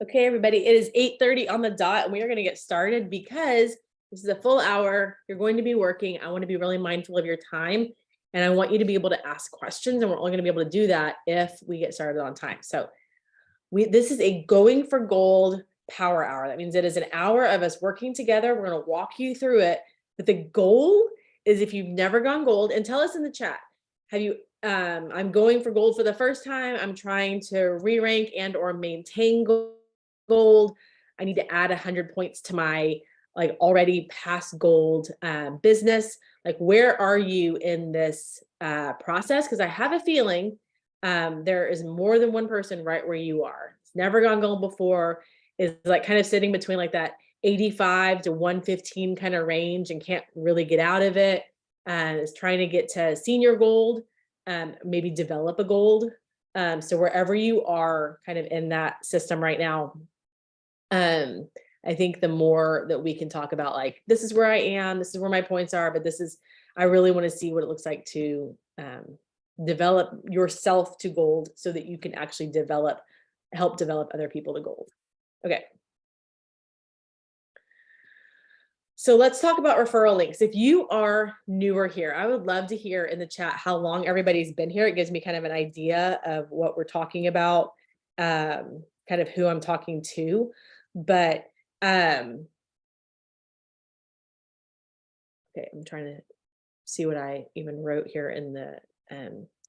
Okay, everybody, it is 8:30 on the dot, and we are going to get started because this is a full hour. You're going to be working. I want to be really mindful of your time, and I want you to be able to ask questions, and we're only going to be able to do that if we get started on time. So this is a going for gold power hour. That means it is an hour of us working together. We're going to walk you through it. But the goal is, if you've never gone gold, and tell us in the chat, have you I'm going for gold for the first time. I'm trying to re-rank and or maintain gold. I need to add 100 points to my like already past gold business. Like, where are you in this process? Because I have a feeling there is more than one person right where you are. It's never gone gold before, is like kind of sitting between like that 85 to 115 kind of range and can't really get out of it. Is trying to get to senior gold, maybe develop a gold. So wherever you are kind of in that system right now, I think the more that we can talk about, like, this is where I am, this is where my points are, but I really want to see what it looks like to develop yourself to gold so that you can actually help develop other people to gold. Okay. So let's talk about referral links. If you are newer here, I would love to hear in the chat how long everybody's been here. It gives me kind of an idea of what we're talking about, kind of who I'm talking to. But okay, I'm trying to see what I even wrote here in the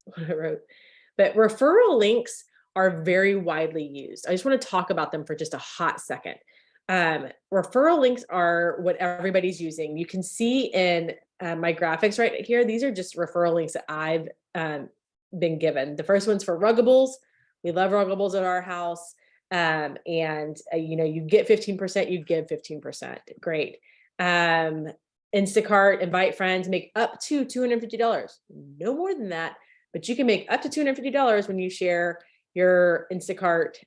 what I wrote. But referral links are very widely used. I just want to talk about them for just a hot second. Referral links are what everybody's using. You can see in my graphics right here, these are just referral links that I've been given. The first one's for Ruggables. We love Ruggables at our house. And you get 15%, you give 15%. Great. Instacart, invite friends, make up to $250. No more than that, but you can make up to $250 when you share your Instacart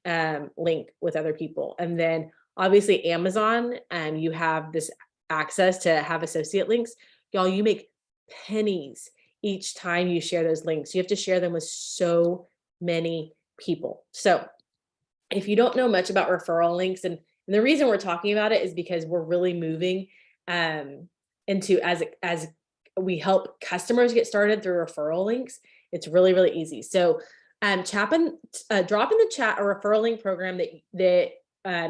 link with other people. And then obviously Amazon, you have this access to have associate links. Y'all, you make pennies each time you share those links. You have to share them with so many people. So if you don't know much about referral links, and the reason we're talking about it is because we're really moving into, as we help customers get started through referral links, it's really, really easy. So drop in the chat a referral link program that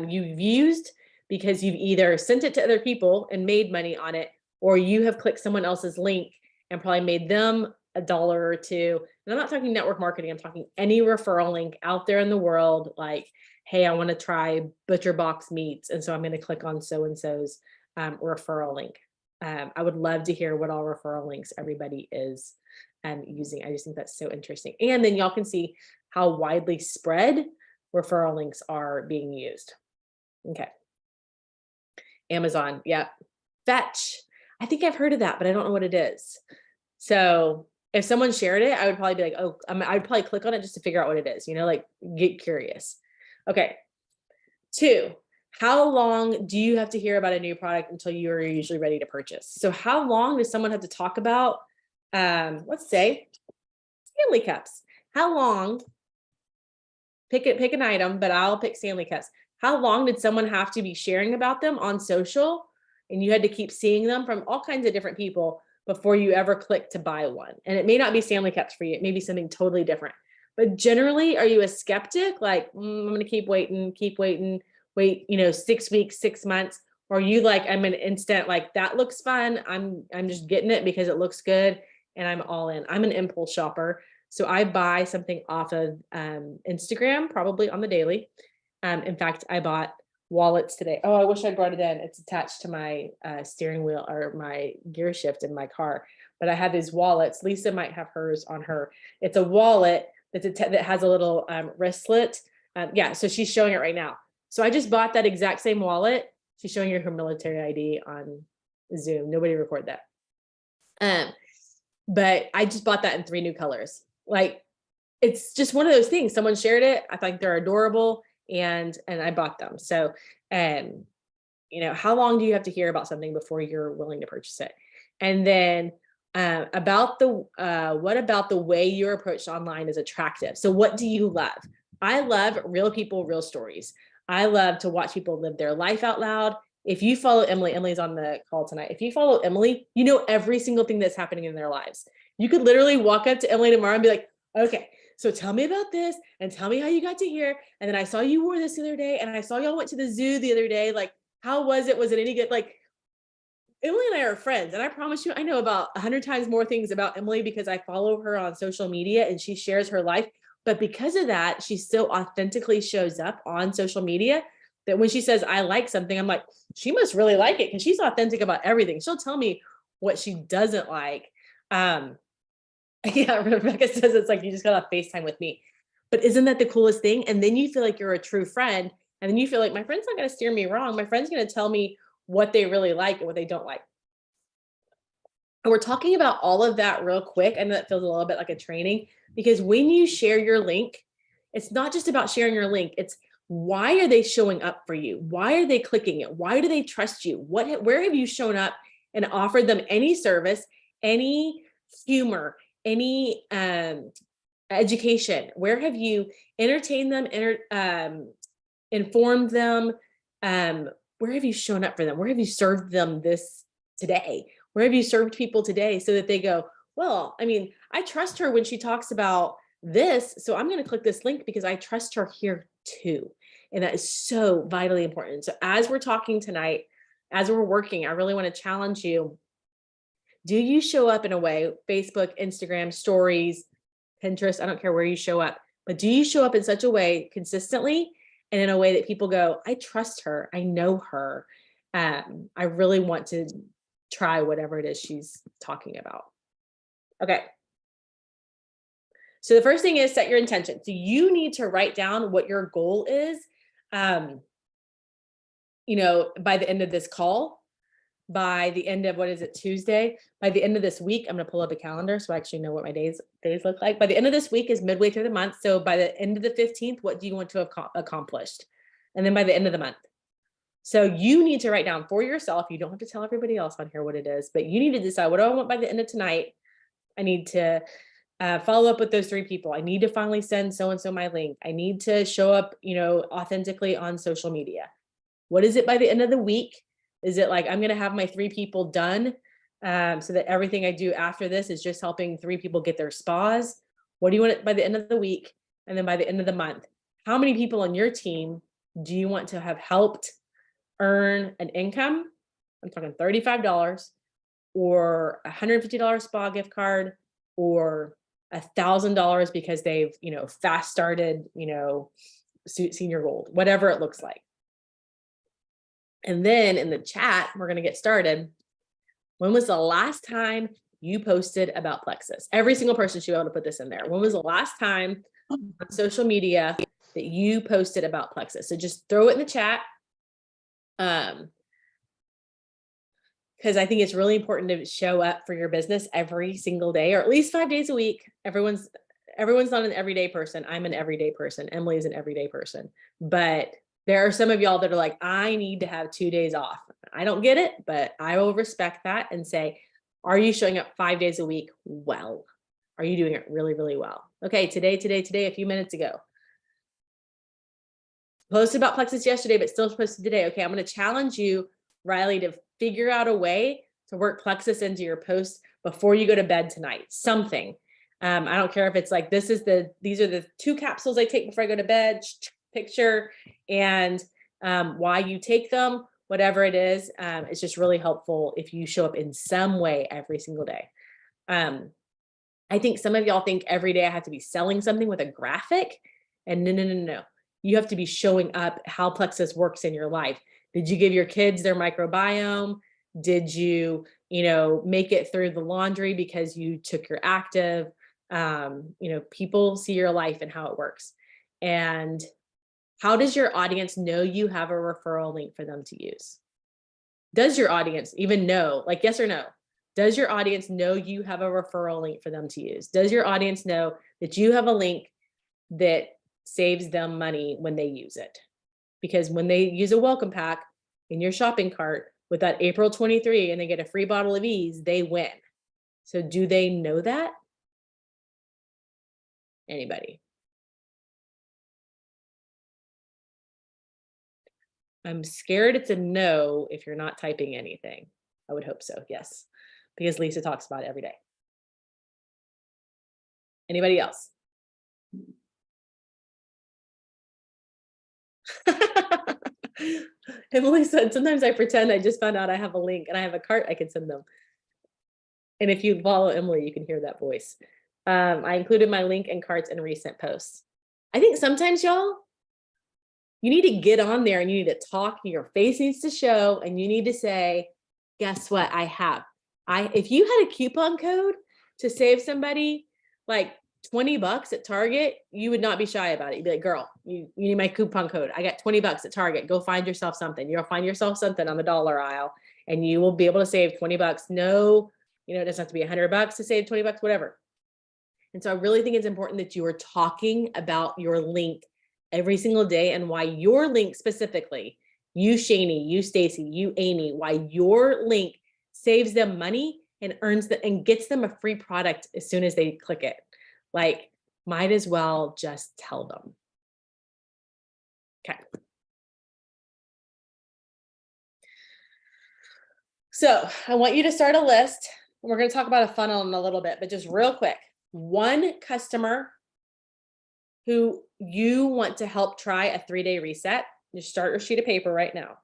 you've used because you've either sent it to other people and made money on it, or you have clicked someone else's link and probably made them $1 or $2. And I'm not talking network marketing. I'm talking any referral link out there in the world. Like, hey, I want to try Butcher Box Meats, and so I'm going to click on so-and-so's referral link. I would love to hear what all referral links everybody is using. I just think that's so interesting. And then y'all can see how widely spread referral links are being used. Okay. Amazon, yeah. Fetch. I think I've heard of that, but I don't know what it is. So if someone shared it, I would probably be like, oh, I'd probably click on it just to figure out what it is, like get curious. Okay. 2, how long do you have to hear about a new product until you're usually ready to purchase? So how long does someone have to talk about, let's say, Stanley Cups? How long, pick an item, but I'll pick Stanley Cups. How long did someone have to be sharing about them on social, and you had to keep seeing them from all kinds of different people before you ever click to buy one? And it may not be Stanley Cups for you. It may be something totally different. But generally, are you a skeptic? Like, I'm going to keep waiting, wait, 6 weeks, 6 months? Or are you like, I'm an instant, like, that looks fun. I'm just getting it because it looks good and I'm all in. I'm an impulse shopper. So I buy something off of Instagram, probably on the daily. In fact, I bought wallets today. Oh, I wish I brought it in. It's attached to my steering wheel or my gear shift in my car. But I have these wallets. Lisa might have hers on her. It's a wallet that has a little wristlet. Yeah, so she's showing it right now. So I just bought that exact same wallet. She's showing you her military ID on Zoom. Nobody record that. But I just bought that in 3 new colors. Like, it's just one of those things. Someone shared it. I think they're adorable, and I bought them. So, how long do you have to hear about something before you're willing to purchase it? And then what about the way you're approached online is attractive? So what do you love? I love real people, real stories. I love to watch people live their life out loud. If you follow Emily, Emily's on the call tonight. If you follow Emily, you know every single thing that's happening in their lives. You could literally walk up to Emily tomorrow and be like, okay, so tell me about this and tell me how you got to here. And then I saw you wore this the other day and I saw y'all went to the zoo the other day. Like, how was it? Was it any good? Like, Emily and I are friends, and I promise you, I know about 100 times more things about Emily because I follow her on social media and she shares her life. But because of that, she so authentically shows up on social media that when she says, I like something, I'm like, she must really like it because she's authentic about everything. She'll tell me what she doesn't like. Um, yeah, Rebecca says it's like you just got off FaceTime with me. But isn't that the coolest thing? And then you feel like you're a true friend. And then you feel like my friend's not going to steer me wrong. My friend's going to tell me what they really like and what they don't like. And we're talking about all of that real quick. I know that feels a little bit like a training because when you share your link, it's not just about sharing your link. It's why are they showing up for you? Why are they clicking it? Why do they trust you? Where have you shown up and offered them any service, any humor, any education? Where have you entertained them, informed them? Where have you shown up for them? Where have you served them this today? Where have you served people today so that they go, well, I mean, I trust her when she talks about this, so I'm going to click this link because I trust her here too. And that is so vitally important. So as we're talking tonight, as we're working, I really want to challenge you. Do you show up in a way, Facebook, Instagram, stories, Pinterest, I don't care where you show up, but do you show up in such a way consistently and in a way that people go, I trust her, I know her. I really want to try whatever it is she's talking about. Okay. So the first thing is set your intention. So you need to write down what your goal is, by the end of this call, by the end of, what is it, Tuesday? By the end of this week, I'm going to pull up a calendar so I actually know what my days look like. By the end of this week is midway through the month. So by the end of the 15th, what do you want to have accomplished? And then by the end of the month. So you need to write down for yourself. You don't have to tell everybody else on here what it is, but you need to decide, what do I want by the end of tonight? I need to follow up with those 3 people. I need to finally send so-and-so my link. I need to show up, authentically on social media. What is it by the end of the week? Is it like, I'm going to have my 3 people done so that everything I do after this is just helping 3 people get their spas? What do you want by the end of the week? And then by the end of the month, how many people on your team do you want to have helped earn an income? I'm talking $35 or $150 spa gift card or $1,000 because they've, fast started, Senior Gold, whatever it looks like. And then in the chat, we're going to get started. When was the last time you posted about Plexus? Every single person should be able to put this in there. When was the last time on social media that you posted about Plexus? So just throw it in the chat. Because I think it's really important to show up for your business every single day, or at least 5 days a week. Everyone's not an everyday person. I'm an everyday person. Emily is an everyday person. But there are some of y'all that are like, I need to have 2 days off. I don't get it, but I will respect that and say, are you showing up 5 days a week well? Are you doing it really, really well? Okay, today, a few minutes ago. Posted about Plexus yesterday, but still posted today. Okay, I'm going to challenge you, Riley, to figure out a way to work Plexus into your post before you go to bed tonight. Something. I don't care if it's like, these are the 2 capsules I take before I go to bed, picture, and why you take them, whatever it is. It's just really helpful if you show up in some way every single day. I think some of y'all think every day I have to be selling something with a graphic, and no. You have to be showing up how Plexus works in your life. Did you give your kids their microbiome? Did you, make it through the laundry because you took your active? People see your life and how it works. And how does your audience know you have a referral link for them to use? Does your audience even know, like, yes or no? Does your audience know you have a referral link for them to use? Does your audience know that you have a link that saves them money when they use it? Because when they use a welcome pack in your shopping cart with that April 23 and they get a free bottle of Ease, they win. So do they know that? Anybody? I'm scared it's a no if you're not typing anything. I would hope so, yes, because Lisa talks about it every day. Anybody else? Emily said, sometimes I pretend I just found out I have a link and I have a cart I can send them. And if you follow Emily, you can hear that voice. I included my link and carts in recent posts. I think sometimes, y'all, you need to get on there and you need to talk. Your face needs to show, and you need to say, guess what? I have. If you had a coupon code to save somebody like $20 at Target, you would not be shy about it. You'd be like, girl, you need my coupon code. I got $20 at Target. Go find yourself something. You'll find yourself something on the dollar aisle and you will be able to save $20. No, it doesn't have to be $100 to save $20, whatever. And so I really think it's important that you are talking about your link every single day and why your link specifically, you Shani, you Stacy, you Amy, why your link saves them money and and gets them a free product as soon as they click it. Like, might as well just tell them. Okay. So I want you to start a list. We're going to talk about a funnel in a little bit, but just real quick, one customer who you want to help try a 3-day reset. Just start your sheet of paper right now.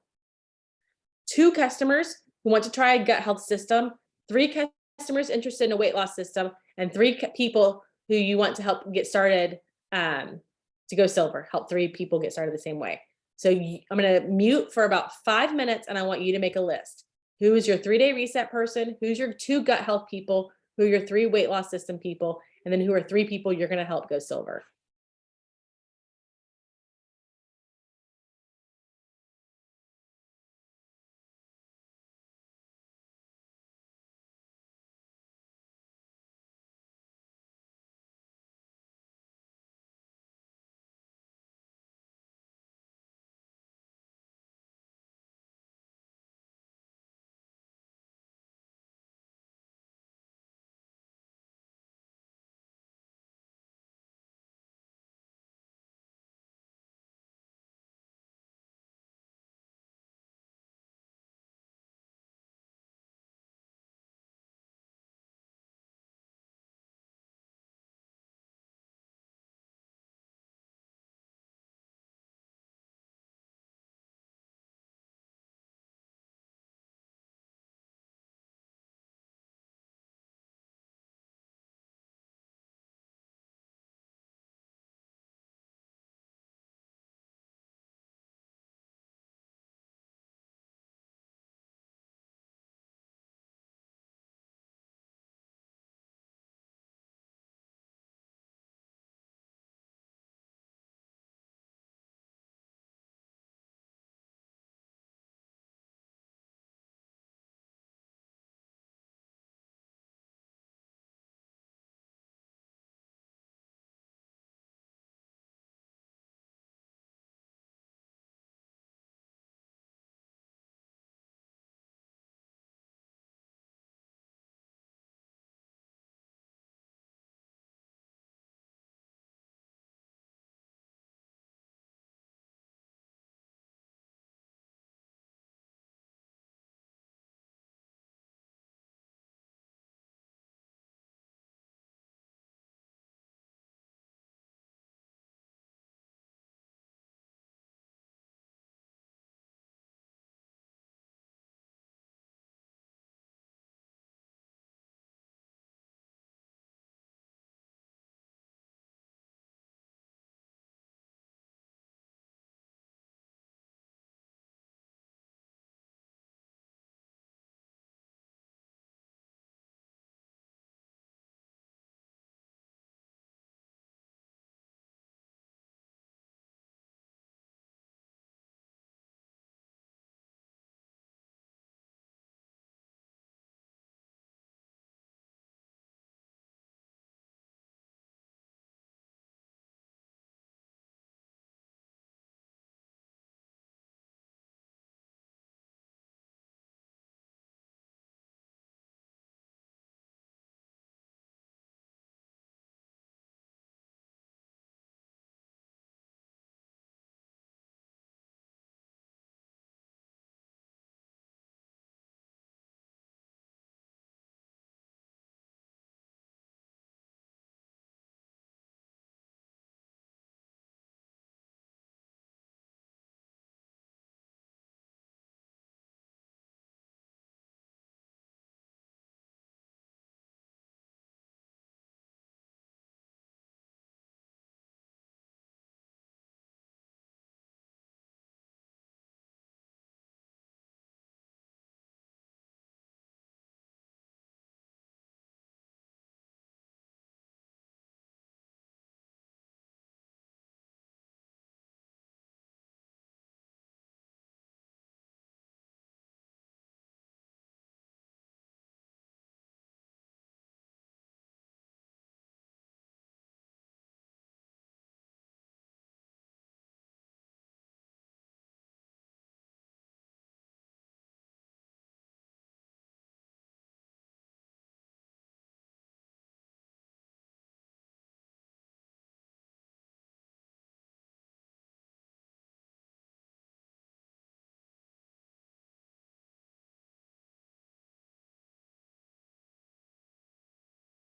2 customers who want to try a gut health system, 3 customers interested in a weight loss system, and 3 people who you want to help get started to go silver, help 3 people get started the same way. So I'm going to mute for about 5 minutes and I want you to make a list. Who is your 3-day reset person? Who's your 2 gut health people? Who are your 3 weight loss system people? And then who are 3 people you're going to help go silver?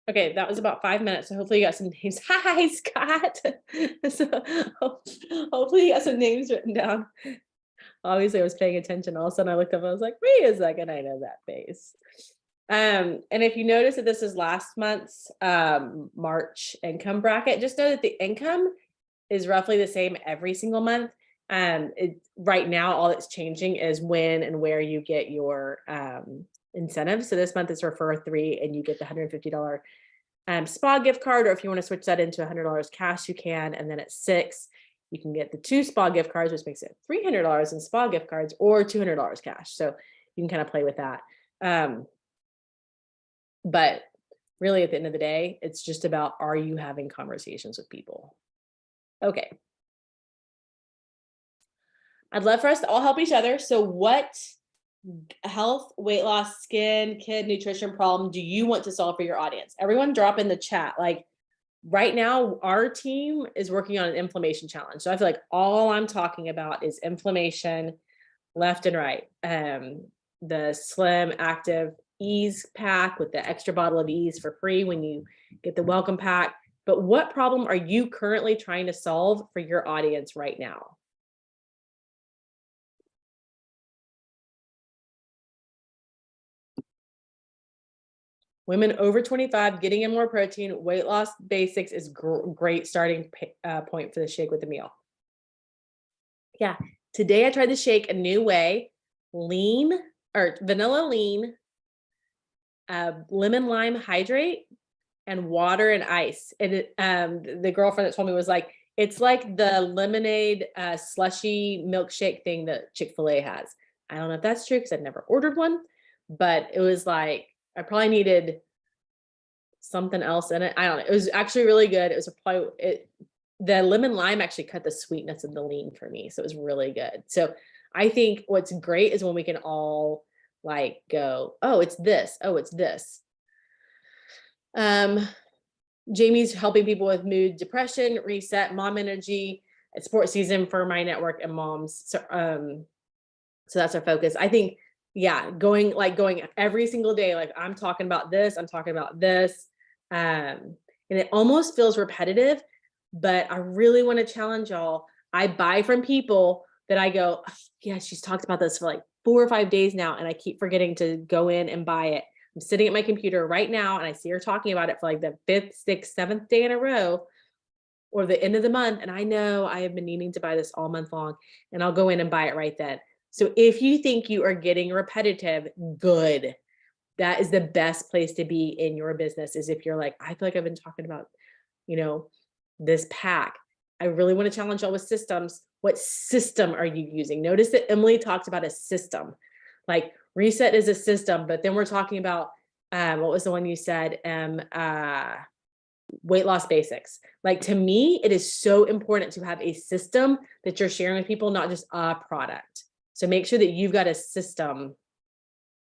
Okay, that was about 5 minutes. So hopefully you got some names. Hi, Scott. So hopefully you got some names written down. Obviously, I was paying attention. All of a sudden, I looked up. I was like, "Wait a second, I know that face." And if you notice that this is last month's March income bracket, just know that the income is roughly the same every single month. Right now, all that's changing is when and where you get your incentives. So this month is for 3, and you get the $150 spa gift card, or if you want to switch that into $100 cash, you can. And then at 6, you can get the 2 spa gift cards, which makes it $300 in spa gift cards, or $200 cash. So you can kind of play with that. But really, at the end of the day, it's just about, are you having conversations with people? Okay. I'd love for us to all help each other. So what health, weight loss, skin, kid nutrition problem do you want to solve for your audience? Everyone drop in the chat. Like right now, our team is working on an inflammation challenge. So I feel like all I'm talking about is inflammation left and right. The Slim Active Ease pack with the extra bottle of Ease for free when you get the welcome pack. But what problem are you currently trying to solve for your audience right now? Women over 25 getting in more protein, weight loss basics is great starting point for the shake with the meal. Yeah, today I tried the shake a new way, lean or vanilla lean, lemon lime hydrate, and water and ice. And the girlfriend that told me was like, it's like the lemonade slushy milkshake thing that Chick-fil-A has. I don't know if that's true because I've never ordered one, but it was like, I probably needed something else in it. I don't know. It was actually really good. It was the lemon lime actually cut the sweetness of the lean for me. So it was really good. So I think what's great is when we can all like go, oh, it's this. Oh, it's this. Jamie's helping people with mood, depression, reset, mom energy. It's sports season for my network and moms. So that's our focus. I think, yeah, going every single day, like I'm talking about this, I'm talking about this. And it almost feels repetitive, but I really want to challenge y'all. I buy from people that I go, oh, yeah, she's talked about this for like 4 or 5 days now, and I keep forgetting to go in and buy it. I'm sitting at my computer right now and I see her talking about it for like the 5th, 6th, 7th day in a row, or the end of the month. And I know I have been needing to buy this all month long, and I'll go in and buy it right then. So if you think you are getting repetitive, good. That is the best place to be in your business, is if you're like, I feel like I've been talking about, this pack. I really want to challenge y'all with systems. What system are you using? Notice that Emily talked about a system. Like reset is a system, but then we're talking about, what was the one you said? Weight loss basics. Like, to me, it is so important to have a system that you're sharing with people, not just a product. So make sure that you've got a system.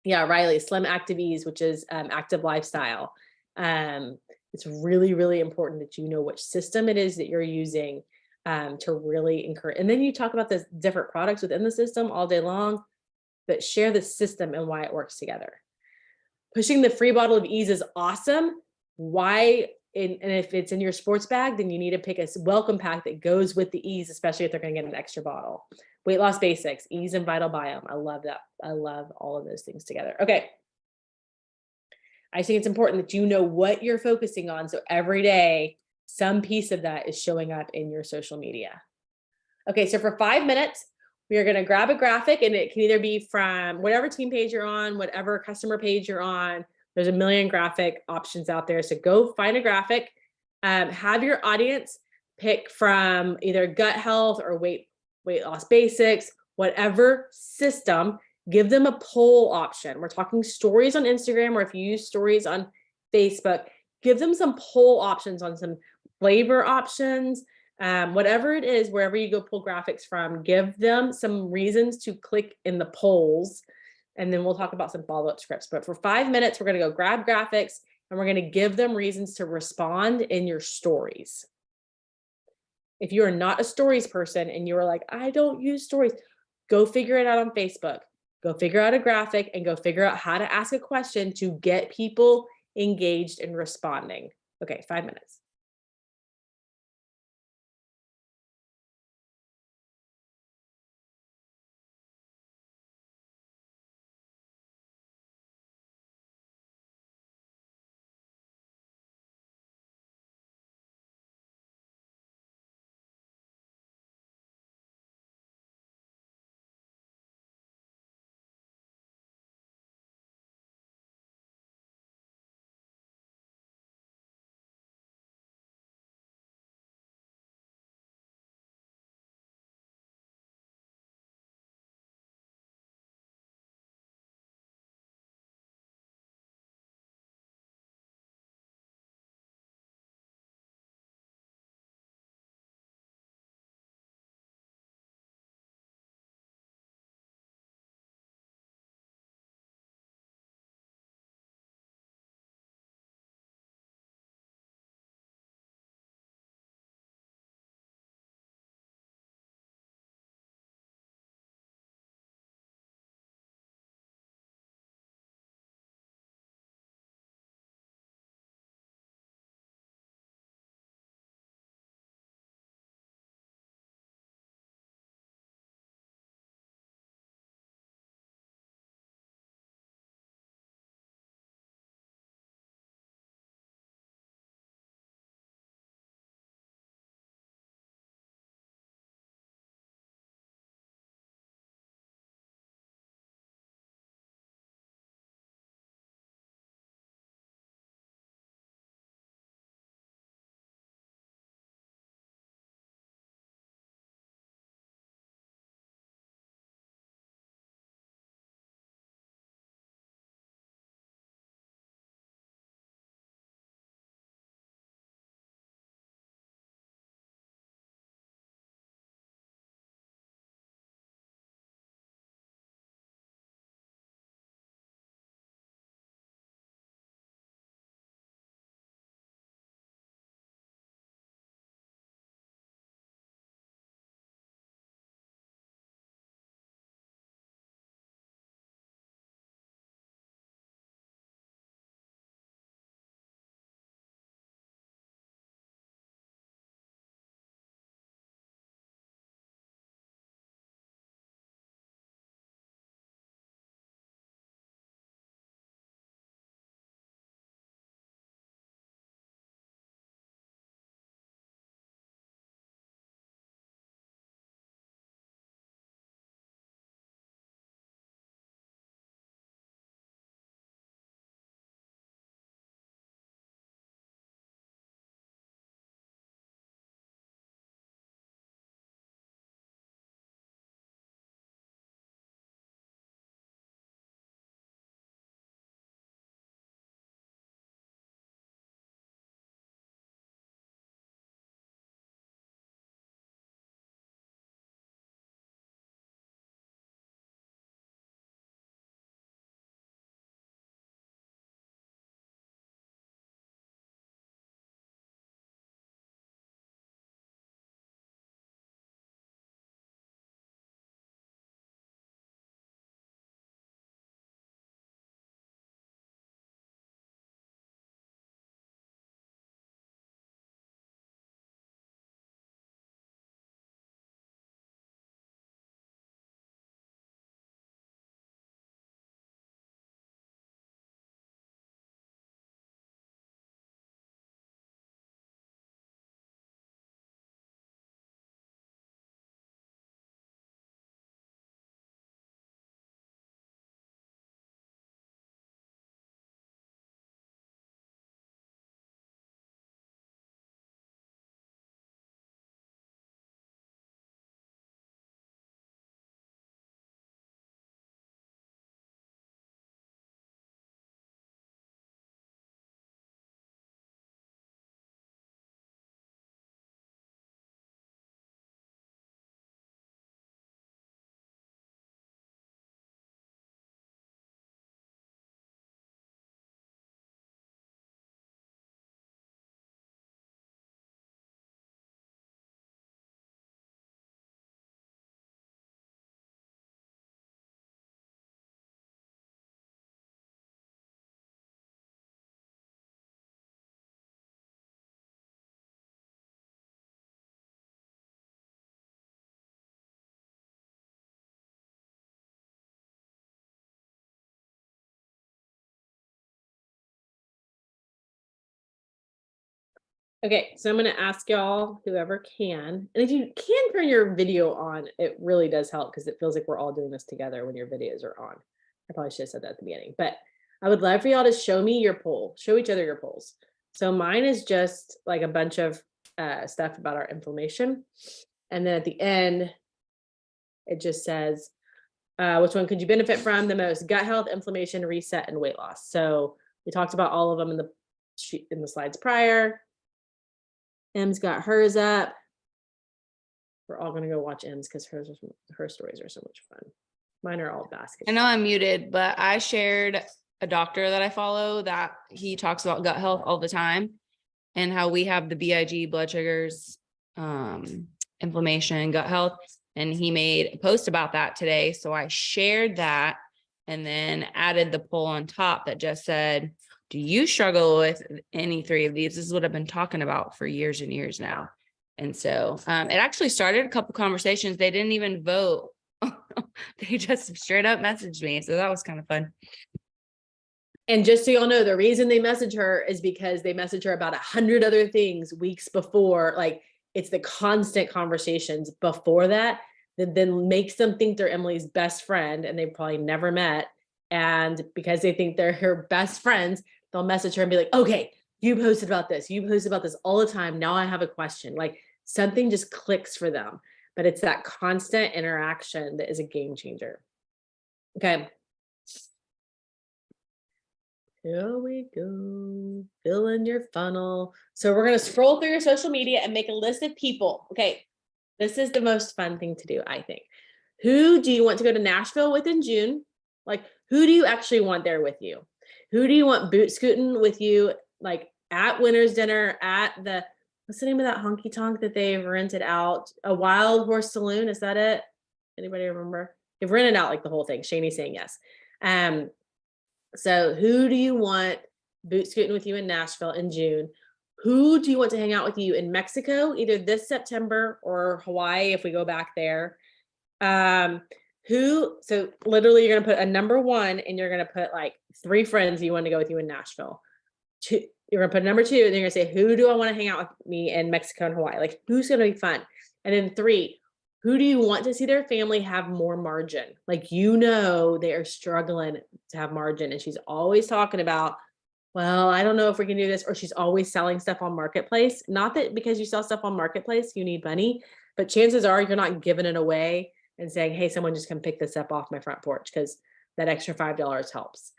Yeah, Riley, Slim Active Ease, which is active lifestyle. It's really, really important that you know which system it is that you're using to really encourage. And then you talk about the different products within the system all day long, but share the system and why it works together. Pushing the free bottle of Ease is awesome. Why? And if it's in your sports bag, then you need to pick a welcome pack that goes with the Ease, especially if they're going to get an extra bottle. Weight loss basics, Ease and Vital Biome. I love that. I love all of those things together. Okay. I think it's important that you know what you're focusing on. So every day, some piece of that is showing up in your social media. Okay. So for 5 minutes, we are going to grab a graphic, and it can either be from whatever team page you're on, whatever customer page you're on. There's a million graphic options out there. So go find a graphic, have your audience pick from either gut health or weight loss basics, whatever system. Give them a poll option. We're talking stories on Instagram, or if you use stories on Facebook, give them some poll options on some flavor options, whatever it is, wherever you go pull graphics from, give them some reasons to click in the polls. And then we'll talk about some follow-up scripts. But for 5 minutes, we're going to go grab graphics, and we're going to give them reasons to respond in your stories. If you are not a stories person and you're like, I don't use stories, go figure it out on Facebook. Go figure out a graphic and go figure out how to ask a question to get people engaged and responding. Okay, 5 minutes. Okay, so I'm gonna ask y'all, whoever can, and if you can turn your video on, it really does help because it feels like we're all doing this together when your videos are on. I probably should have said that at the beginning, but I would love for y'all to show me your poll, show each other your polls. So mine is just like a bunch of stuff about our inflammation. And then at the end, it just says, which one could you benefit from the most? Gut health, inflammation, reset, and weight loss. So we talked about all of them in the sheet in the slides prior. M's got hers up. We're all gonna go watch M's because her stories are so much fun. Mine are all baskets. I know I'm muted, but I shared a doctor that I follow that he talks about gut health all the time and how we have the BIG, blood sugars, inflammation, gut health. And he made a post about that today. So I shared that and then added the poll on top that just said, do you struggle with any three of these? This is what I've been talking about for years and years now. And so it actually started a couple conversations. They didn't even vote. They just straight up messaged me. So that was kind of fun. And just so y'all know, the reason they message her is because they message her about 100 other things weeks before. Like it's the constant conversations before that then makes them think they're Emily's best friend and they probably never met. And because they think they're her best friends, they'll message her and be like, okay, you posted about this. You posted about this all the time. Now I have a question. Like something just clicks for them. But it's that constant interaction that is a game changer. Okay. Here we go. Fill in your funnel. So we're going to scroll through your social media and make a list of people. Okay. This is the most fun thing to do, I think. Who do you want to go to Nashville with in June? Like, who do you actually want there with you? Who do you want boot scooting with you, like at winter's dinner, at the, what's the name of that honky tonk that they've rented out? A Wild Horse Saloon. Is that it? Anybody remember? They've rented out like the whole thing. Shaney's saying yes. So who do you want boot scooting with you in Nashville in June? Who do you want to hang out with you in Mexico, either this September or Hawaii if we go back there? So literally you're gonna put a number one and you're gonna put like 3 friends you want to go with you in Nashville. You're gonna put number 2 and you're gonna say, who do I want to hang out with me in Mexico and Hawaii? Like who's gonna be fun? And then 3, who do you want to see their family have more margin? Like, they are struggling to have margin. And she's always talking about, well, I don't know if we can do this, or she's always selling stuff on Marketplace. Not that because you sell stuff on Marketplace, you need money, but chances are you're not giving it away and saying, hey, someone just come pick this up off my front porch because that extra $5 helps.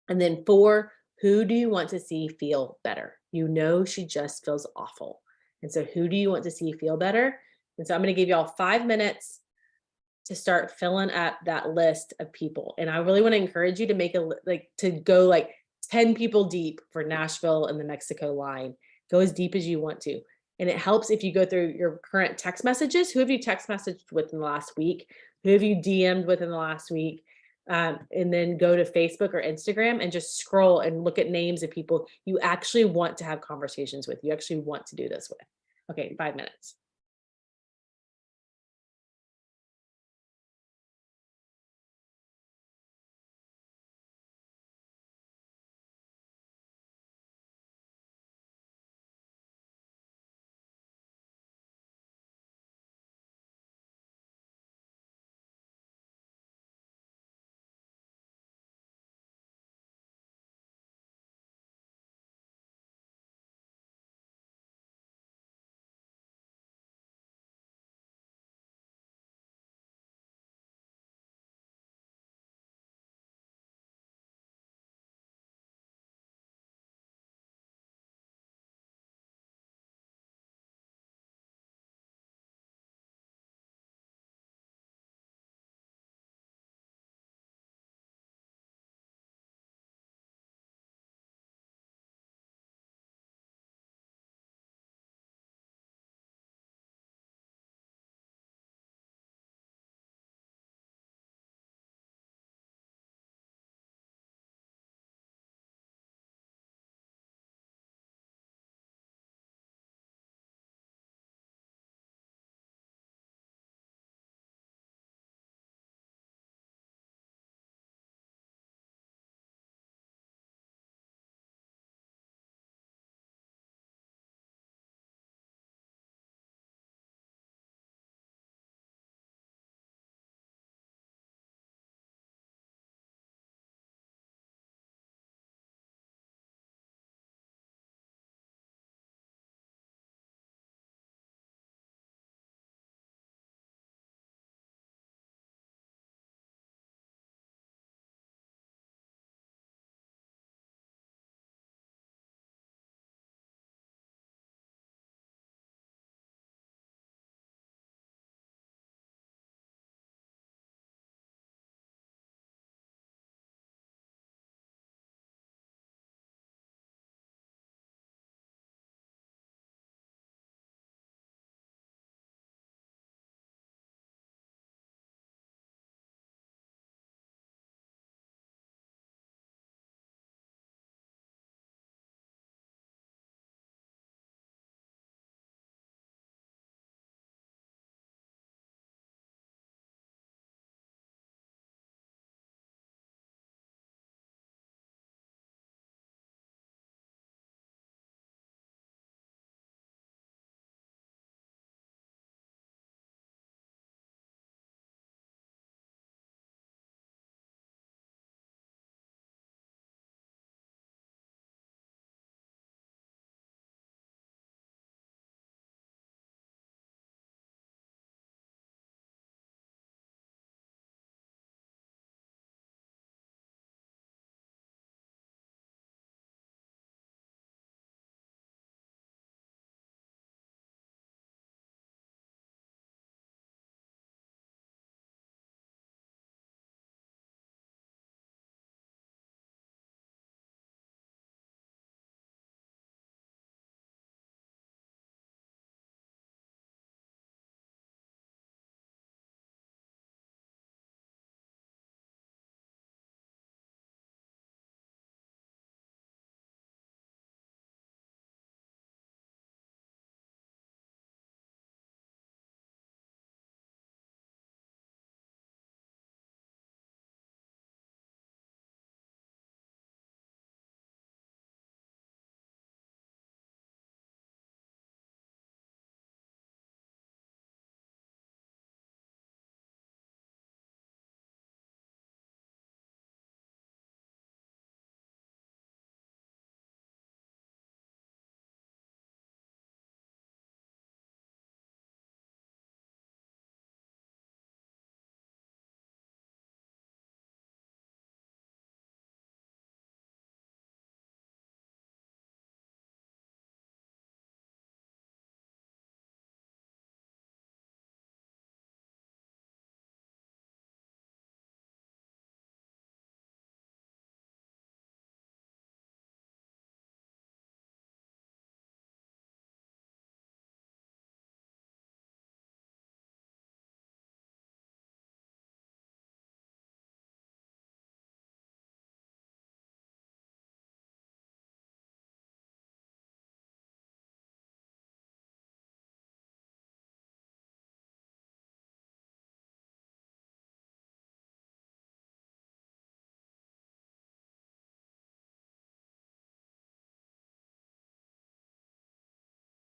And then 4, who do you want to see feel better? She just feels awful. And so who do you want to see feel better? And so I'm going to give y'all 5 minutes to start filling up that list of people. And I really want to encourage you to make to go like 10 people deep for Nashville and the Mexico line. Go as deep as you want to. And it helps if you go through your current text messages. Who have you text messaged with in the last week? Who have you DM'd with in the last week? And then go to Facebook or Instagram and just scroll and look at names of people you actually want to have conversations with. You actually want to do this with. Okay, 5 minutes.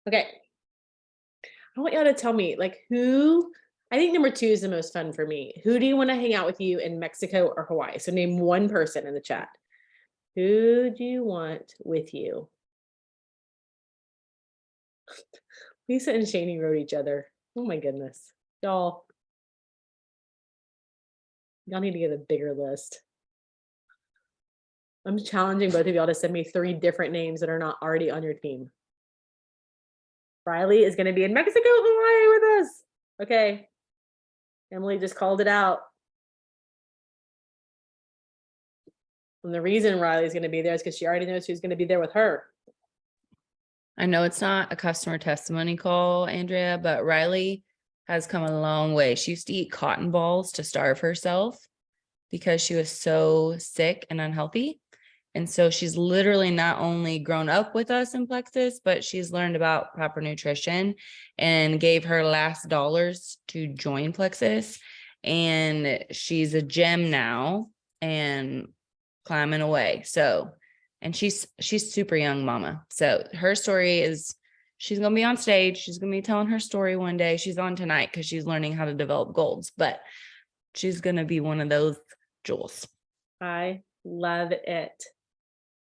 Okay. I want y'all to tell me, like, who, I think number 2 is the most fun for me. Who do you want to hang out with you in Mexico or Hawaii? So name one person in the chat. Who do you want with you? Lisa and Shani wrote each other. Oh my goodness. Y'all need to get a bigger list. I'm challenging both of y'all to send me 3 different names that are not already on your team. Riley is going to be in Mexico, Hawaii with us. Okay. Emily just called it out. And the reason Riley's going to be there is because she already knows who's going to be there with her. I know it's not a customer testimony call, Andrea, but Riley has come a long way. She used to eat cotton balls to starve herself because she was so sick and unhealthy. And so she's literally not only grown up with us in Plexus, but she's learned about proper nutrition and gave her last dollars to join Plexus. And she's a gem now and climbing away. So, and she's super young mama. So her story is, she's going to be on stage. She's going to be telling her story one day. She's on tonight because she's learning how to develop golds, but she's going to be one of those jewels. I love it.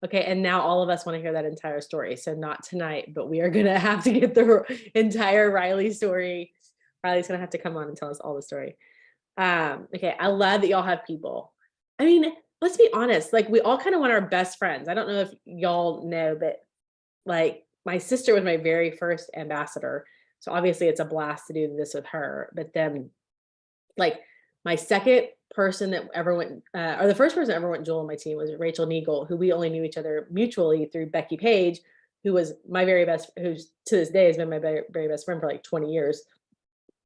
Okay, and now all of us want to hear that entire story. So not tonight, but we are going to have to get the entire Riley story. Riley's going to have to come on and tell us all the story. Okay, I love that y'all have people. I mean, let's be honest, like we all kind of want our best friends. I don't know if y'all know, but like my sister was my very first ambassador. So obviously it's a blast to do this with her. But then like my second person that ever went, or the first person that ever went Jewel on my team was Rachel Neagle, who we only knew each other mutually through Becky Page, who was my very best, who's to this day has been my very, very best friend for like 20 years.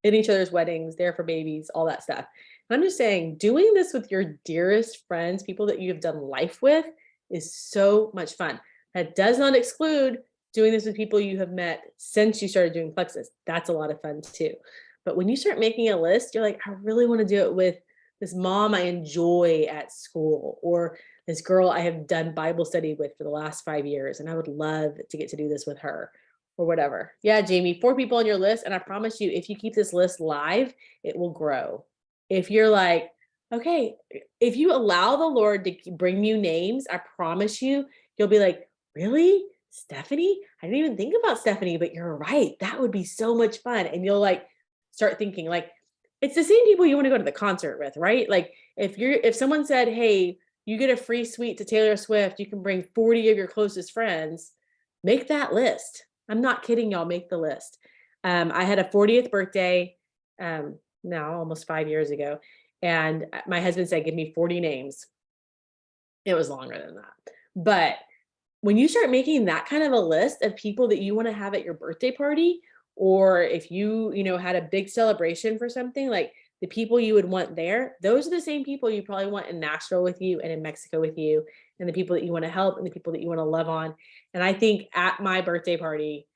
In each other's weddings, there for babies, all that stuff. And I'm just saying, doing this with your dearest friends, people that you have done life with, is so much fun. That does not exclude doing this with people you have met since you started doing Plexus. That's a lot of fun too. But when you start making a list, you're like, I really want to do it with this mom I enjoy at school, or this girl I have done Bible study with for the last 5 years, and I would love to get to do this with her, or whatever. Yeah, Jamie, 4 people on your list, and I promise you, if you keep this list live, it will grow. If you're like, okay, if you allow the Lord to bring you names, I promise you, you'll be like, really? Stephanie? I didn't even think about Stephanie, but you're right. That would be so much fun. And you'll like start thinking like, it's the same people you want to go to the concert with, right? Like if someone said, hey, you get a free suite to Taylor Swift, you can bring 40 of your closest friends, make that list. I'm not kidding, y'all, make the list. I had a 40th birthday now almost 5 years ago, and my husband said, give me 40 names. It was longer than that. But when you start making that kind of a list of people that you want to have at your birthday party, or if you had a big celebration for something, like the people you would want there, those are the same people you probably want in Nashville with you and in Mexico with you, and the people that you want to help and the people that you want to love on. And I think at my birthday party,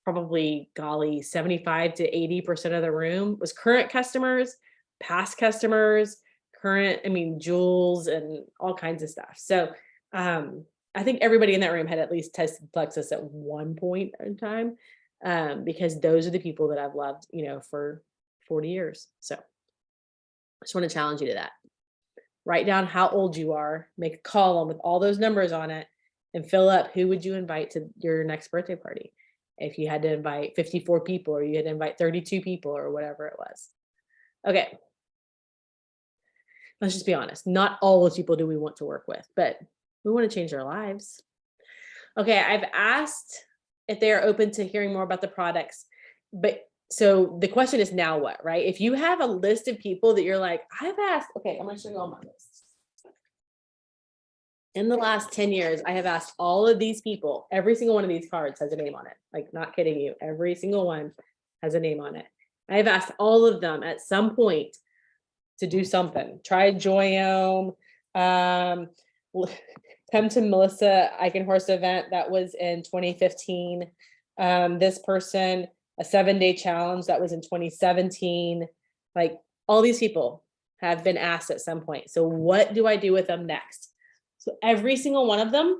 probably, golly, 75 to 80% of the room was current customers, past customers, jewels and all kinds of stuff. So I think everybody in that room had at least tested Plexus at one point in time, because those are the people that I've loved, for 40 years. So I just want to challenge you to that. Write down how old you are, make a column with all those numbers on it, and fill up who would you invite to your next birthday party. If you had to invite 54 people, or you had to invite 32 people, or whatever it was. Okay. Let's just be honest. Not all those people do we want to work with, but we want to change their lives. Okay, I've asked if they are open to hearing more about the products, but so the question is now what, right? If you have a list of people that you're like, I've asked, okay, I'm going to show you all my list. In the last 10 years, I have asked all of these people, every single one of these cards has a name on it. Like, not kidding you. Every single one has a name on it. I have asked all of them at some point to do something. Try Joyome, come to Melissa Eichenhorst event. That was in 2015. This person, a 7-day challenge, that was in 2017. Like, all these people have been asked at some point. So what do I do with them next? So every single one of them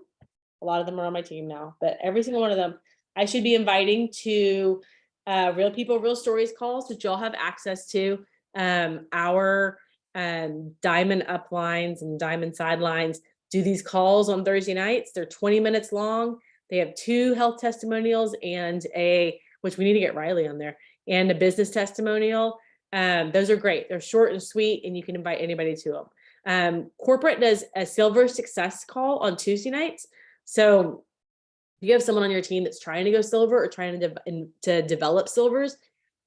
A lot of them are on my team now, but every single one of them, I should be inviting to Real People, Real Stories calls, which y'all have access to. Our diamond uplines and diamond sidelines do these calls on Thursday nights. They're 20 minutes long. They have 2 health testimonials and which we need to get Riley on there, and a business testimonial. Those are great. They're short and sweet, and you can invite anybody to them. Corporate does a silver success call on Tuesday nights. So if you have someone on your team that's trying to go silver or trying to develop silvers,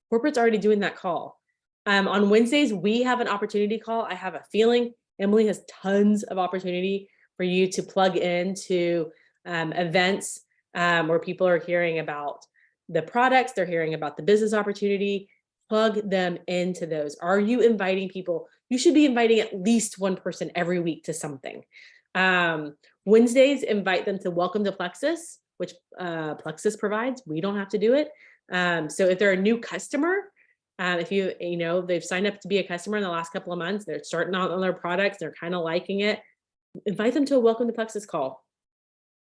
corporate's already doing that call. On Wednesdays, we have an opportunity call. I have a feeling Emily has tons of opportunity for you to plug into events where people are hearing about the products, they're hearing about the business opportunity. Plug them into those. Are you inviting people? You should be inviting at least one person every week to something. Wednesdays, invite them to Welcome to Plexus, which Plexus provides. We don't have to do it. So if they're a new customer, if they've signed up to be a customer in the last couple of months, they're starting out on their products, they're kind of liking it, invite them to a Welcome to Plexus call.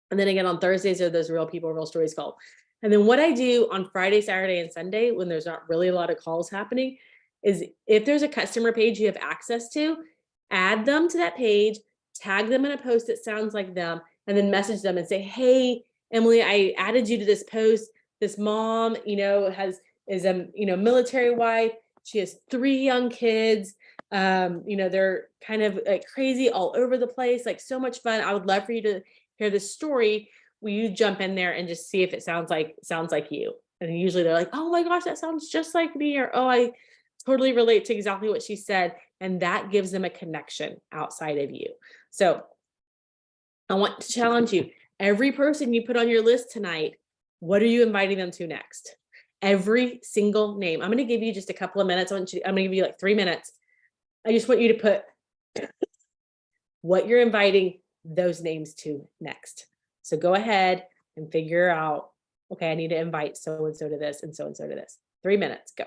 And then again, on Thursdays are those Real People, Real Stories call. And then what I do on Friday, Saturday, and Sunday, when there's not really a lot of calls happening, is if there's a customer page you have access to, add them to that page, tag them in a post that sounds like them, and then message them and say, hey, Emily, I added you to this post. This mom, is a military wife. She has 3 young kids. They're kind of like crazy all over the place, like so much fun. I would love for you to hear this story. Will you jump in there and just see if it sounds like you? And usually they're like, oh my gosh, that sounds just like me, or oh, I totally relate to exactly what she said. And that gives them a connection outside of you. So I want to challenge you. Every person you put on your list tonight, what are you inviting them to next? Every single name. I'm going to give you just a couple of minutes. I'm going to give you like 3 minutes. I just want you to put what you're inviting those names to next. So go ahead and figure out, okay, I need to invite so-and-so to this and so-and-so to this. 3 minutes, go.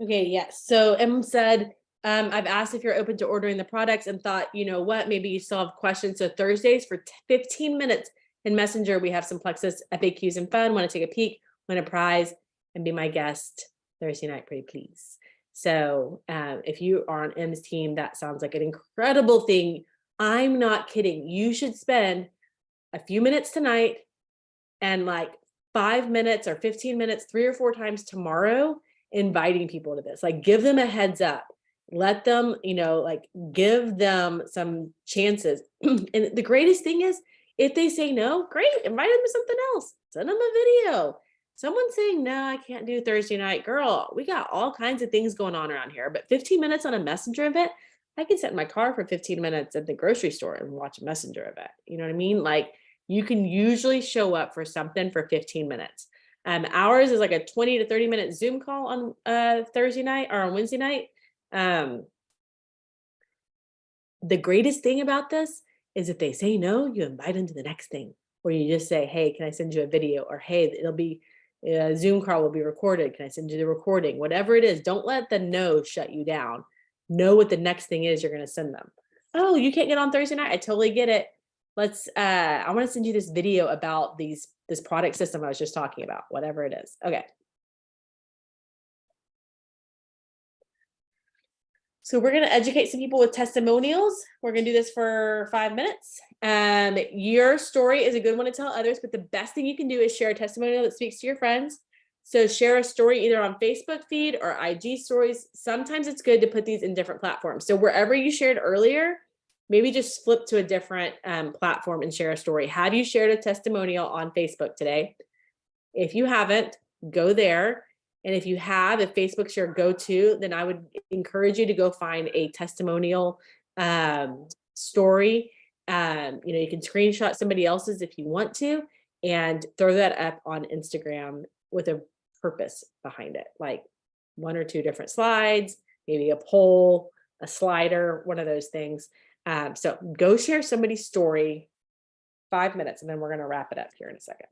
Okay, yes. So M said, I've asked if you're open to ordering the products and thought, you know what, maybe you still have questions. So Thursdays for 15 minutes in Messenger, we have some Plexus FAQs and fun. Want to take a peek, win a prize, and be my guest Thursday night, pretty please. So if you are on M's team, that sounds like an incredible thing. I'm not kidding. You should spend a few minutes tonight and like 5 minutes or 15 minutes, 3 or 4 times tomorrow, inviting people to this. Like, give them a heads up. Let them, like, give them some chances. And the greatest thing is, if they say no, great, invite them to something else. Send them a video. Someone saying, no, I can't do Thursday night. Girl, we got all kinds of things going on around here. But 15 minutes on a messenger event, I can sit in my car for 15 minutes at the grocery store and watch a messenger event. You know what I mean? Like, you can usually show up for something for 15 minutes. Ours is like a 20 to 30 minute Zoom call on Thursday night or on Wednesday night. Um, the greatest thing about this is if they say no, you invite them to the next thing, or you just say, hey, can I send you a video? Or hey, it'll be Zoom call will be recorded. Can I send you the recording? Whatever it is, don't let the no shut you down. Know what the next thing is you're going to send them. Oh, you can't get on Thursday night. I totally get it. I want to send you this video about this product system I was just talking about, whatever it is. Okay. So we're going to educate some people with testimonials. We're going to do this for 5 minutes. Your story is a good one to tell others, but the best thing you can do is share a testimonial that speaks to your friends. So share a story either on Facebook feed or IG stories. Sometimes it's good to put these in different platforms. So wherever you shared earlier, maybe just flip to a different platform and share a story. Have you shared a testimonial on Facebook today? If you haven't, go there. And if you have, if Facebook's your go-to, then I would encourage you to go find a testimonial story. You can screenshot somebody else's if you want to, and throw that up on Instagram with a purpose behind it, like 1 or 2 different slides, maybe a poll, a slider, one of those things. So go share somebody's story, 5 minutes, and then we're going to wrap it up here in a second.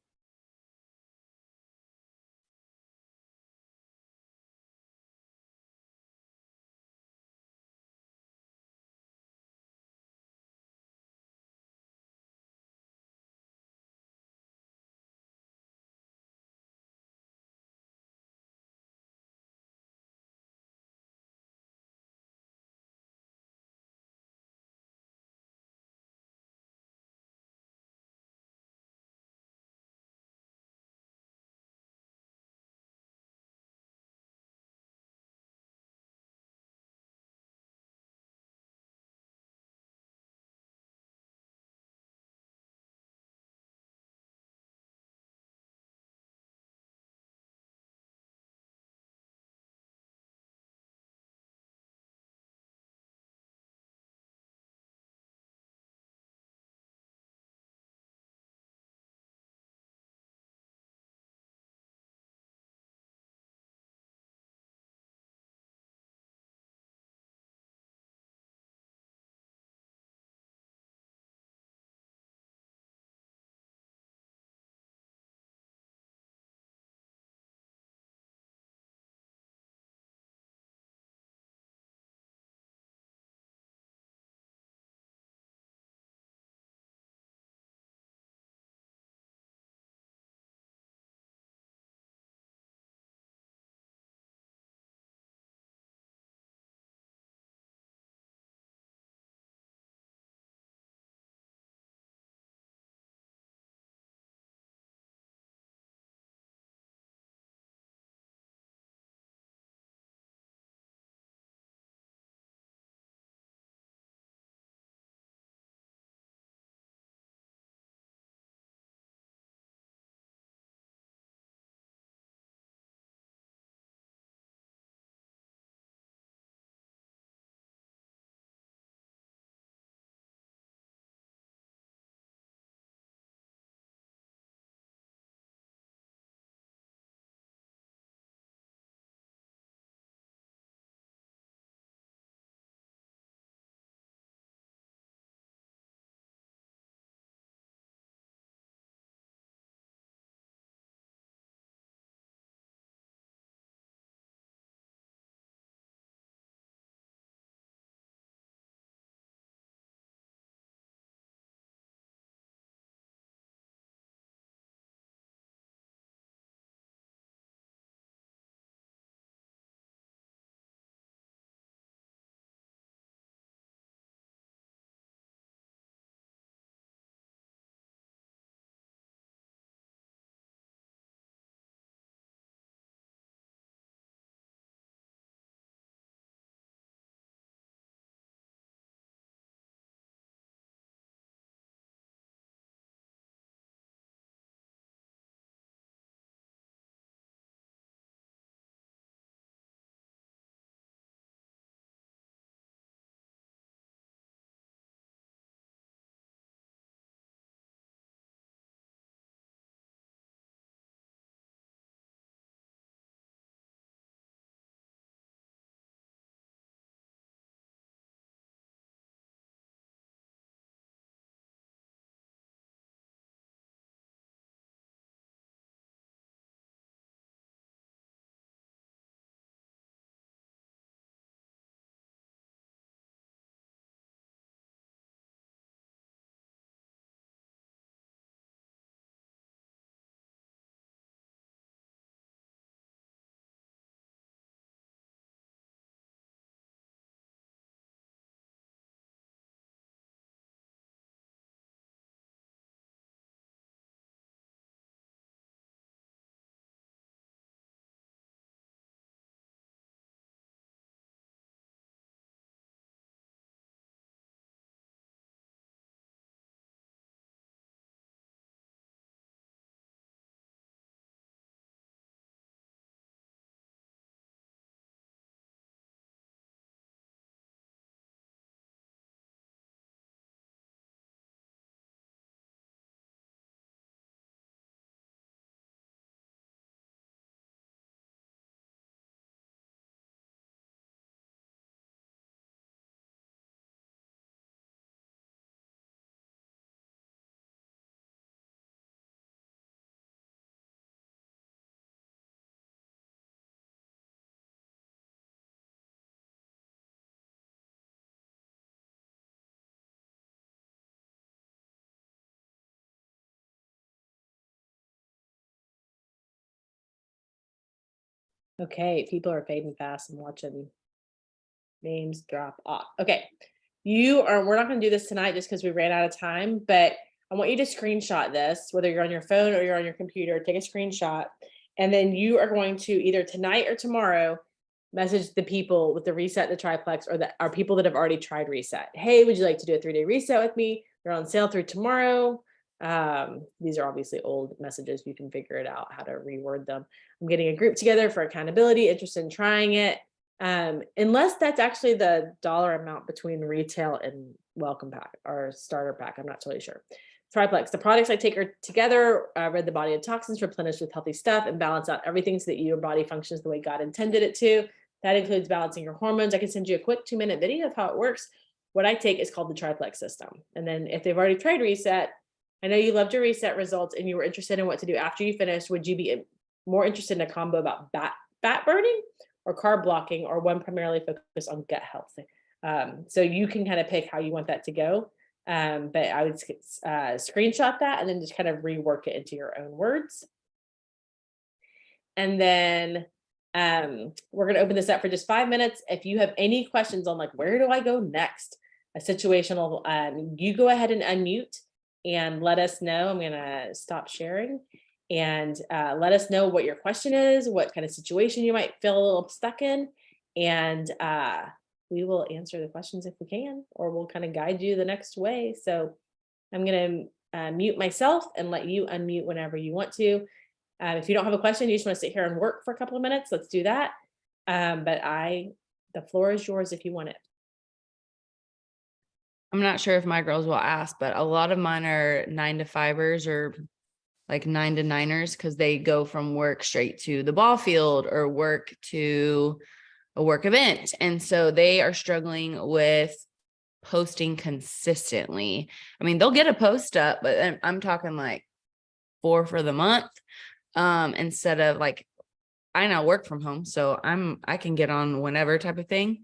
Okay, people are fading fast. I'm watching names drop off. Okay. We're not going to do this tonight just because we ran out of time, but I want you to screenshot this, whether you're on your phone or you're on your computer, take a screenshot. And then you are going to either tonight or tomorrow message the people with the reset, the triplex, or the are people that have already tried reset. Hey, would you like to do a 3-day reset with me? They're on sale through tomorrow. These are obviously old messages. You can figure it out how to reword them. I'm getting a group together for accountability, interested in trying it. Unless that's actually the dollar amount between retail and welcome pack or starter pack. I'm not totally sure. Triplex, the products I take are together, rid the body of toxins, replenish with healthy stuff, and balance out everything so that your body functions the way God intended it to. That includes balancing your hormones. I can send you a quick 2-minute video of how it works. What I take is called the triplex system. And then if they've already tried reset, I know you loved your reset results and you were interested in what to do after you finished. Would you be more interested in a combo about fat burning or carb blocking, or one primarily focused on gut health? So you can kind of pick how you want that to go. But I would screenshot that and then just kind of rework it into your own words. And then we're going to open this up for just 5 minutes. If you have any questions on like, where do I go next? A situational, you go ahead and unmute and let us know. I'm going to stop sharing and let us know what your question is, what kind of situation you might feel a little stuck in. And we will answer the questions if we can, or we'll kind of guide you the next way. So I'm going to mute myself and let you unmute whenever you want to. If you don't have a question, you just want to sit here and work for a couple of minutes, let's do that. But the floor is yours if you want it. I'm not sure if my girls will ask, but a lot of mine are 9-to-5ers or like 9-to-9ers because they go from work straight to the ball field or work to a work event. And so they are struggling with posting consistently. I mean, they'll get a post up, but I'm talking like 4 for the month. Instead of like, I now work from home, so I can get on whenever type of thing.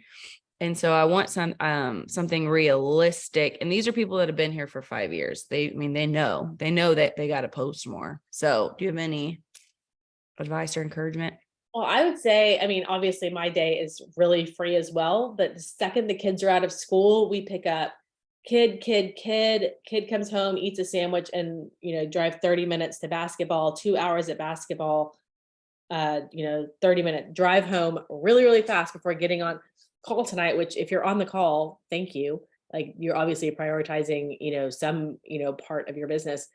And so I want something realistic. And these are people that have been here for 5 years. They know that they got to post more. So do you have any advice or encouragement? Well, I would say, I mean, obviously my day is really free as well, but the second the kids are out of school, we pick up kid comes home, eats a sandwich, and, drive 30 minutes to basketball, 2 hours at basketball, 30-minute drive home really, really fast before getting on call tonight, which if you're on the call, thank you. Like you're obviously prioritizing, some, part of your business.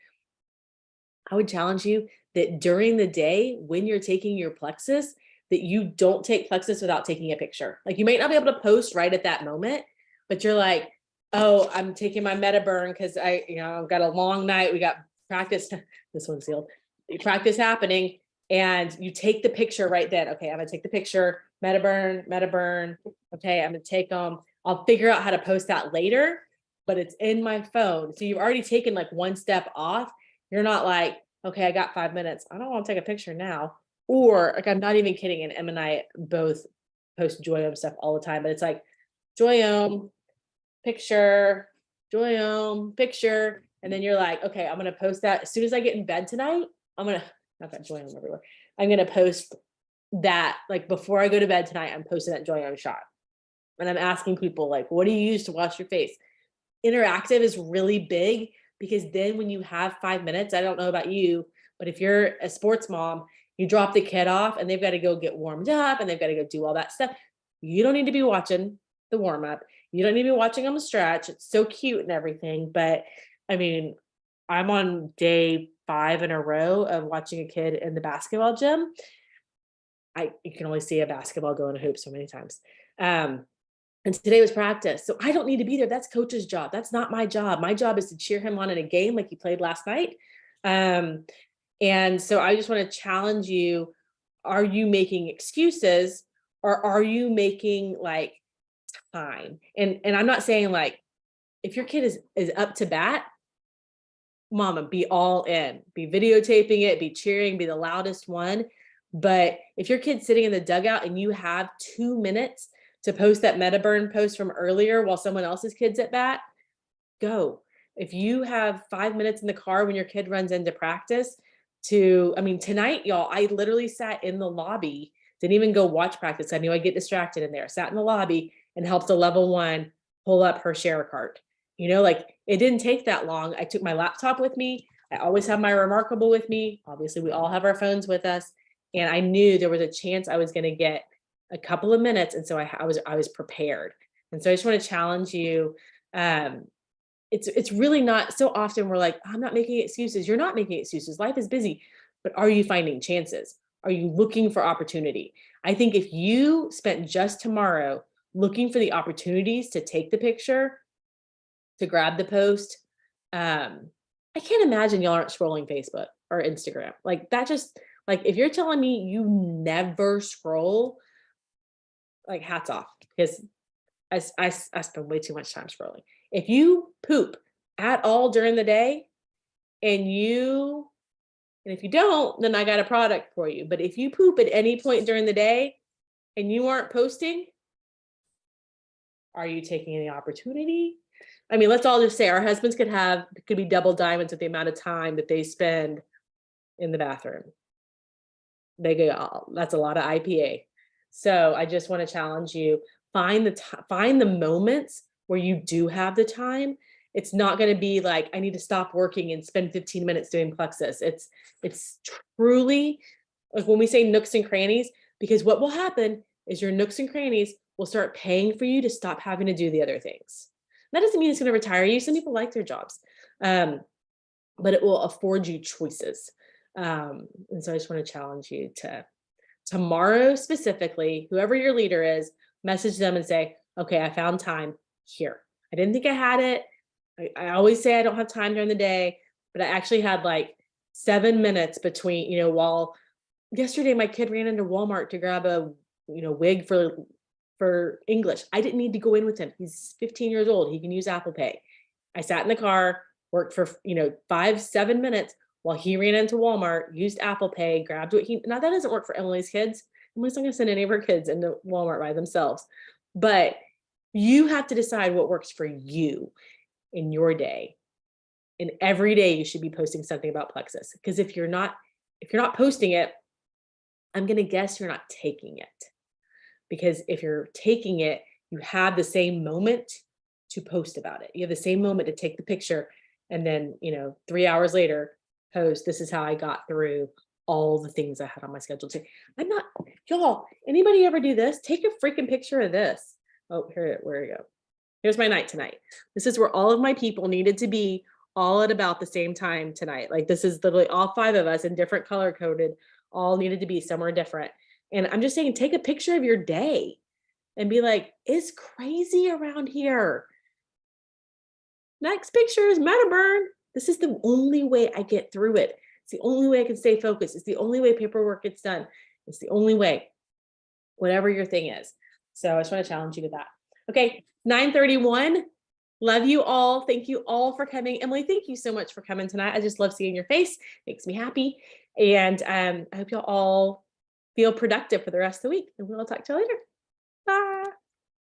I would challenge you that during the day when you're taking your Plexus, that you don't take Plexus without taking a picture. Like you might not be able to post right at that moment, but you're like, oh, I'm taking my MetaBurn because I've got a long night. We got practice. This one's sealed. Practice happening. And you take the picture right then. Okay, I'm gonna take the picture, MetaBurn. Okay, I'm gonna take them. I'll figure out how to post that later, but it's in my phone. So you've already taken like one step off. You're not like, okay, I got 5 minutes. I don't want to take a picture now. Or like, I'm not even kidding. And Em and I both post Joyome stuff all the time, but it's like Joyome picture, Joyome picture. And then you're like, okay, I'm going to post that as soon as I get in bed tonight. I've got Joyome everywhere. I'm going to post that like before I go to bed tonight. I'm posting that Joyome shot. And I'm asking people like, what do you use to wash your face? Interactive is really big because then when you have 5 minutes, I don't know about you, but if you're a sports mom, you drop the kid off and they've got to go get warmed up and they've got to go do all that stuff. You don't need to be watching the warm up. You don't need to be watching them stretch. It's so cute and everything. But I mean, I'm on day 5 in a row of watching a kid in the basketball gym. You can only see a basketball go in a hoop so many times. And today was practice. So I don't need to be there. That's coach's job. That's not my job. My job is to cheer him on in a game like he played last night. And so I just want to challenge you. Are you making excuses or are you making like time? And I'm not saying like, if your kid is up to bat, mama, be all in, be videotaping it, be cheering, be the loudest one. But if your kid's sitting in the dugout and you have 2 minutes to post that MetaBurn post from earlier while someone else's kid's at bat, go. If you have 5 minutes in the car when your kid runs into practice tonight, y'all, I literally sat in the lobby Didn't even go watch practice. I knew I'd get distracted in there. Sat in the lobby and helped a level 1 pull up her share cart. You know, like it didn't take that long. I took my laptop with me. I always have my Remarkable with me. Obviously, we all have our phones with us. And I knew there was a chance I was going to get a couple of minutes. And so I was prepared. And so I just want to challenge you. It's really not so often we're like, I'm not making excuses. You're not making excuses. Life is busy, but are you finding chances? Are you looking for opportunity? I think if you spent just tomorrow looking for the opportunities to take the picture, to grab the post, I can't imagine y'all aren't scrolling Facebook or Instagram. Like that just like if you're telling me you never scroll, like hats off because I spend way too much time scrolling. If you poop at all during the day and if you don't, then I got a product for you. But if you poop at any point during the day and you aren't posting, are you taking any opportunity? I mean, let's all just say our husbands could be double diamonds with the amount of time that they spend in the bathroom. They go, oh, that's a lot of IPA. So I just want to challenge you, find the moments where you do have the time. It's not going to be like, I need to stop working and spend 15 minutes doing Plexus. It's truly like when we say nooks and crannies, because what will happen is your nooks and crannies will start paying for you to stop having to do the other things. That doesn't mean it's going to retire you. Some people like their jobs, but it will afford you choices. And so I just want to challenge you to tomorrow specifically, whoever your leader is, message them and say, okay, I found time here. I didn't think I had it. I always say I don't have time during the day, but I actually had like 7 minutes between, while yesterday my kid ran into Walmart to grab a, wig for English. I didn't need to go in with him. He's 15 years old. He can use Apple Pay. I sat in the car, worked for, 5-7 minutes while he ran into Walmart, used Apple Pay, grabbed now that doesn't work for Emily's kids. Emily's not gonna send any of her kids into Walmart by themselves, but you have to decide what works for you in your day. And every day you should be posting something about Plexus. Because if you're not posting it, I'm gonna guess you're not taking it. Because if you're taking it, you have the same moment to post about it. You have the same moment to take the picture and then, 3 hours later, post, this is how I got through all the things I had on my schedule today. Y'all, anybody ever do this? Take a freaking picture of this. Oh, where we go. Here's my night tonight. This is where all of my people needed to be all at about the same time tonight. Like this is literally all 5 of us in different color coded, all needed to be somewhere different. And I'm just saying, take a picture of your day and be like, it's crazy around here. Next picture is Metaburn. This is the only way I get through it. It's the only way I can stay focused. It's the only way paperwork gets done. It's the only way, whatever your thing is. So I just want to challenge you to that. Okay, 9:31. Love you all. Thank you all for coming. Emily, thank you so much for coming tonight. I just love seeing your face. Makes me happy. And I hope y'all all feel productive for the rest of the week. And we'll talk to you later. Bye.